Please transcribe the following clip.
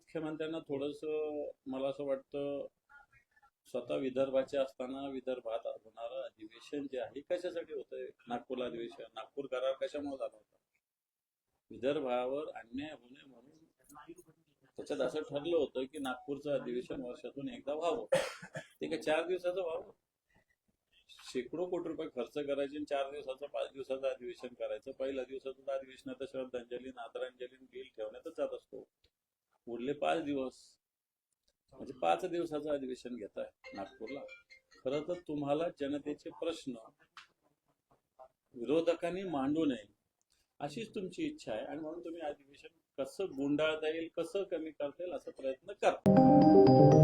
मुख्यमंत्र्यांना थोडस मला असं वाटतं स्वतः विदर्भाचे असताना विदर्भात होणारं अधिवेशन जे आहे कशासाठी होतंय? नागपूरला अधिवेशन, नागपूर करार कशामुळे झाला होता? विदर्भावर अन्याय होणे म्हणून त्याच्यात असं ठरलं होतं की नागपूरचं अधिवेशन वर्षातून एकदा व्हावं. ते काय 4 दिवसाचं व्हावं? शेकडो कोटी रुपये खर्च करायचे आणि 4 दिवसाचं 5 दिवसाचं अधिवेशन करायचं. पहिल्या दिवसाचं अधिवेशनात श्रद्धांजली आदरांजली बिल ठेवण्यातच जात असतो. पुढले 5 दिवस म्हणजे 5 दिवसाचं अधिवेशन घेताय नागपूरला. खरं तर तुम्हाला जनतेचे प्रश्न विरोधकांनी मांडू नये अशीच तुमची इच्छा आहे आणि म्हणून तुम्ही अधिवेशन कसं गुंडाळता येईल, कसं कमी करता येईल असा प्रयत्न करा.